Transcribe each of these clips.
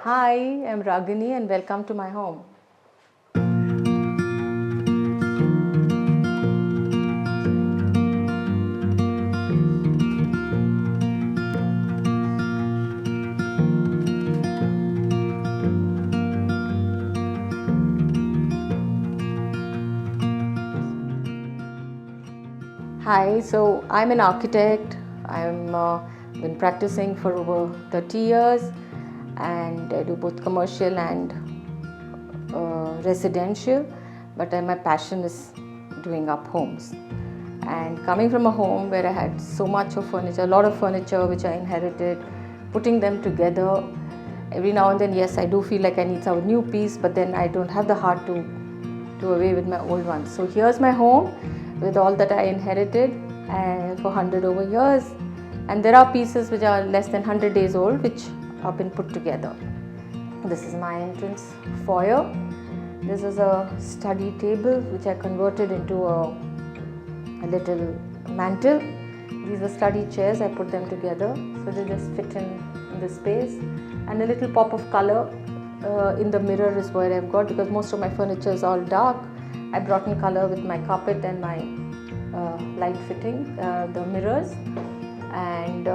Hi, I'm Ragini and welcome to my home. Hi, so I'm an architect. I'm been practicing for over 30 years and I do both commercial and residential, but my passion is doing up homes. And coming from a home where I had so much of furniture, a lot of furniture which I inherited, putting them together, every now and then, yes, I do feel like I need some new piece, but then I don't have the heart to do away with my old ones. So here's my home with all that I inherited for 100 over years. And there are pieces which are less than 100 days old which have been put together. This is my entrance foyer. This is a study table which I converted into a little mantle. These are study chairs, I put them together so they just fit in the space. And a little pop of color in the mirror is where I've got, because most of my furniture is all dark. I brought in color with my carpet and my light fitting, the mirrors. And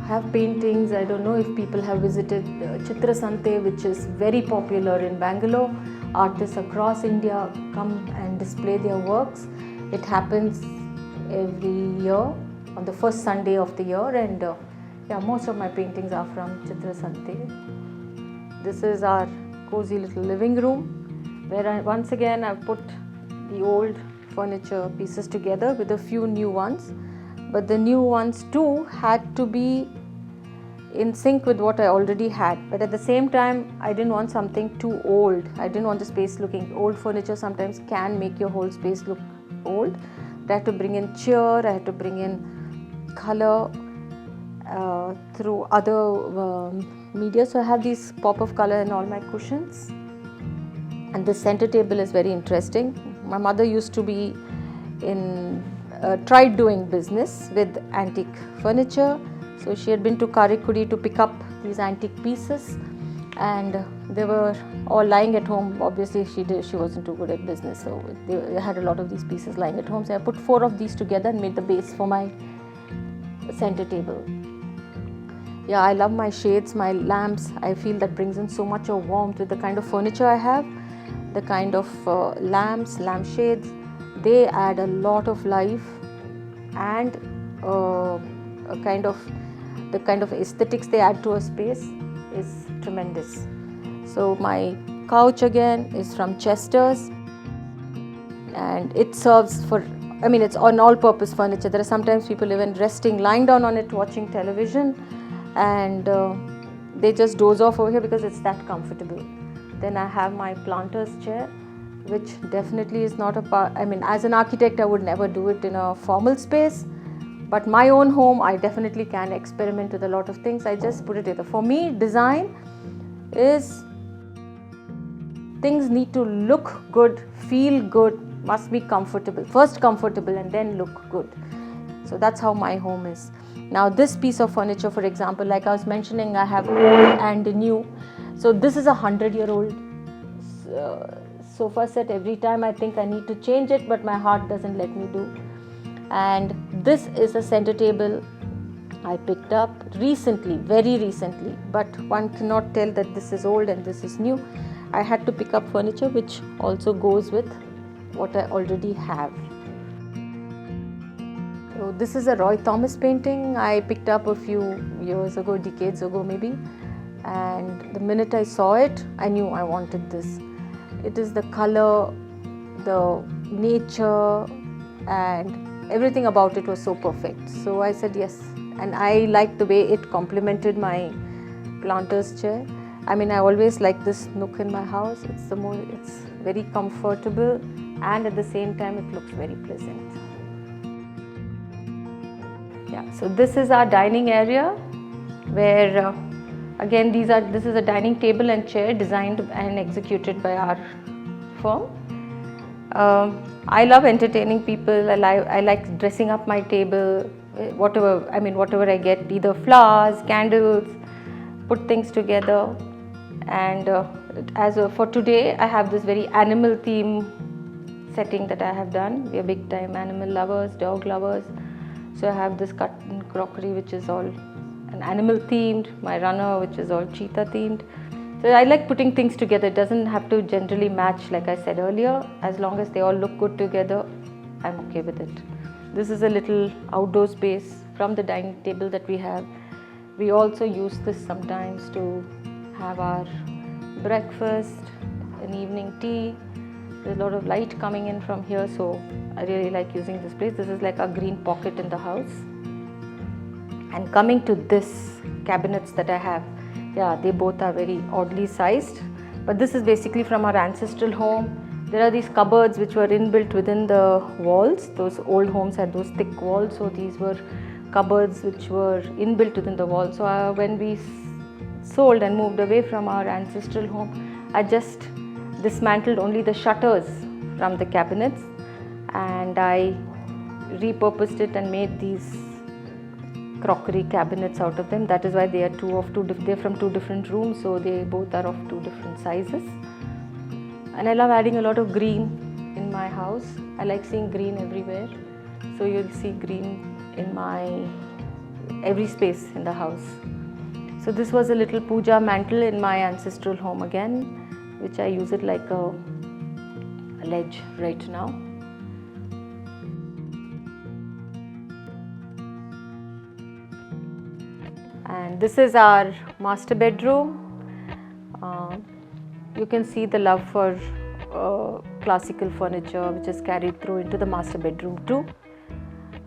have paintings. I don't know if people have visited Chitra Sante, which is very popular in Bangalore. Artists across India come and display their works. It happens every year on the first Sunday of the year, and most of my paintings are from Chitra Sante. This is our cozy little living room, where once again I've put the old furniture pieces together with a few new ones. But the new ones too had to be in sync with what I already had. But at the same time, I didn't want something too old. I didn't want the space looking old. Furniture sometimes can make your whole space look old. I had to bring in cheer, I had to bring in color through other media. So I have these pop of color in all my cushions. And the center table is very interesting. My mother used to be tried doing business with antique furniture. So she had been to Karikudi to pick up these antique pieces, and they were all lying at home. Obviously she wasn't too good at business, so they had a lot of these pieces lying at home. So I put 4 of these together and made the base for my center table. Yeah, I love my shades, my lamps. I feel that brings in so much of warmth with the kind of furniture I have, the kind of lamp shades. They add a lot of life and the kind of aesthetics they add to a space is tremendous. So my couch again is from Chester's, and it serves for, it's on all-purpose furniture. There are sometimes people even lying down on it watching television, and they just doze off over here because it's that comfortable. Then I have my planter's chair, which definitely is not as an architect I would never do it in a formal space, but my own home I definitely can experiment with a lot of things. I just put it together. For me, design is, things need to look good, feel good, must be comfortable. First comfortable and then look good. So that's how my home is. Now this piece of furniture, for example, like I was mentioning, I have old and new. So this is 100-year-old sofa set. Every time I think I need to change it, but my heart doesn't let me do. And this is a center table I picked up recently, very recently, but one cannot tell that this is old and this is new. I had to pick up furniture which also goes with what I already have. So this is a Roy Thomas painting I picked up a few years ago, decades ago maybe, and the minute I saw it, I knew I wanted this. It is the color, the nature, and everything about it was so perfect. So I said yes, and I liked the way it complemented my planter's chair. I always like this nook in my house. It's very comfortable, and at the same time it looks very pleasant. Yeah, so this is our dining area, where again this is a dining table and chair designed and executed by our firm. I love entertaining people. I like dressing up my table, whatever I get, either flowers, candles, put things together. And for today, I have this very animal theme setting that I have done. We are big time animal lovers, dog lovers. So I have this cut crockery which is all an animal themed, my runner which is all cheetah themed. So I like putting things together. It doesn't have to generally match, like I said earlier. As long as they all look good together, I'm okay with it. This is a little outdoor space from the dining table that we have. We also use this sometimes to have our breakfast, an evening tea. There's a lot of light coming in from here, so I really like using this place. This is like a green pocket in the house. And coming to this cabinets that I have, yeah, they both are very oddly sized, but this is basically from our ancestral home. There are these cupboards which were inbuilt within the walls. Those old homes had those thick walls, so these were cupboards which were inbuilt within the wall. So when we sold and moved away from our ancestral home, I just dismantled only the shutters from the cabinets and I repurposed it and made these crockery cabinets out of them. That is why they are they're from two different rooms, so they both are of two different sizes. And I love adding a lot of green in my house. I like seeing green everywhere, so you'll see green in my every space in the house. So this was a little puja mantle in my ancestral home again, which I use it like a ledge right now. And this is our master bedroom. You can see the love for classical furniture which is carried through into the master bedroom too.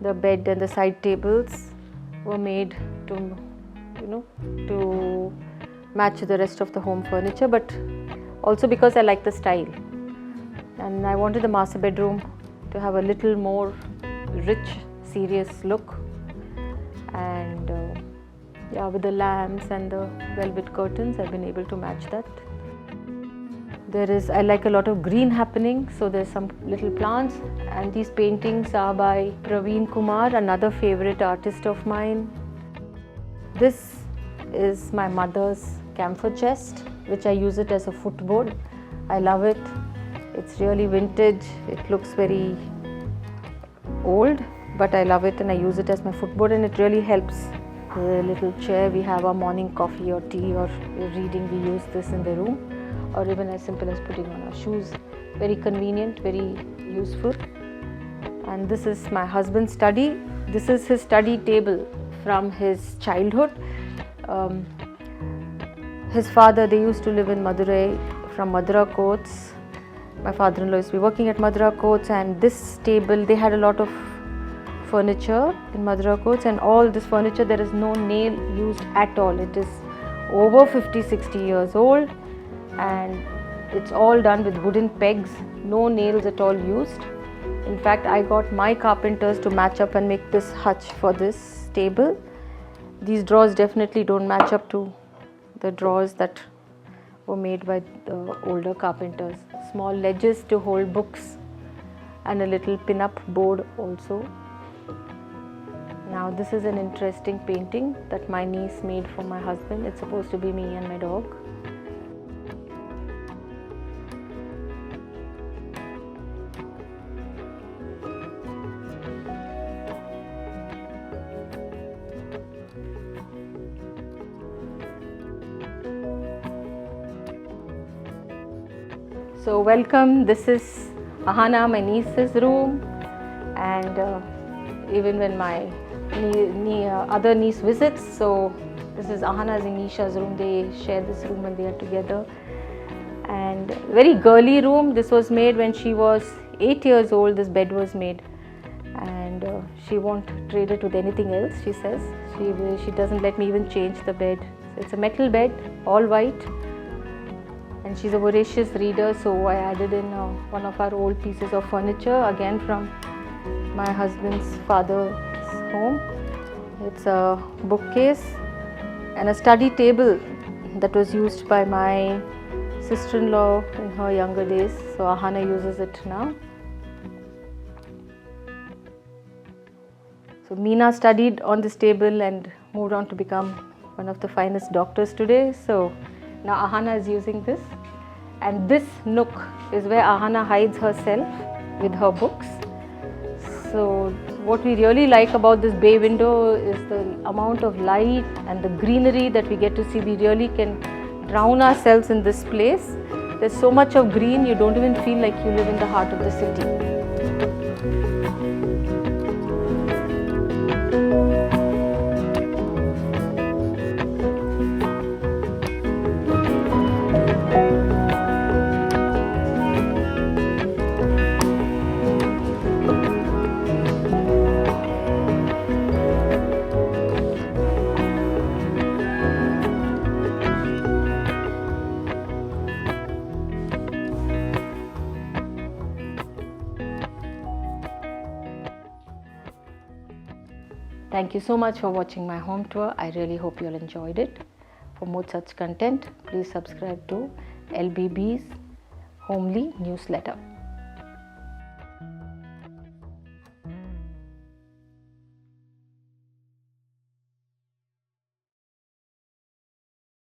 The bed and the side tables were made to match the rest of the home furniture, but also because I like the style. And I wanted the master bedroom to have a little more rich, serious look. And yeah, with the lamps and the velvet curtains, I've been able to match that. I like a lot of green happening, so there's some little plants, and these paintings are by Praveen Kumar, another favorite artist of mine. This is my mother's camphor chest, which I use it as a footboard. I love it. It's really vintage. It looks very old, but I love it and I use it as my footboard, and it really helps. The little chair, we have our morning coffee or tea or reading, we use this in the room, or even as simple as putting on our shoes. Very convenient, very useful. And this is my husband's study. This is his study table from his childhood. His father, they used to live in Madurai, from Madura Courts. My father-in-law used to be working at Madura Courts, and this table, they had a lot of furniture in Madura Courts, and all this furniture, there is no nail used at all. It is over 50-60 years old, and it's all done with wooden pegs, no nails at all used. In fact, I got my carpenters to match up and make this hutch for this table. These drawers definitely don't match up to the drawers that were made by the older carpenters. Small ledges to hold books and a little pin-up board also. Now this is an interesting painting that my niece made for my husband. It's supposed to be me and my dog. So welcome, this is Ahana, my niece's room, and even when my other niece visits, so this is Ahana's and Nisha's room. They share this room when they are together. And very girly room. This was made when she was 8 years old. This bed was made, and she won't trade it with anything else. She says she doesn't let me even change the bed. So it's a metal bed, all white. And she's a voracious reader, so I added in one of our old pieces of furniture, again from my husband's father's home. It's a bookcase and a study table that was used by my sister-in-law in her younger days, so Ahana uses it now. So Meena studied on this table and moved on to become one of the finest doctors today, so Now Ahana is using this, and this nook is where Ahana hides herself with her books. So what we really like about this bay window is the amount of light and the greenery that we get to see. We really can drown ourselves in this place. There's so much of green, you don't even feel like you live in the heart of the city. Thank you so much for watching my home tour. I really hope you all enjoyed it. For more such content, please subscribe to LBB's Homely newsletter.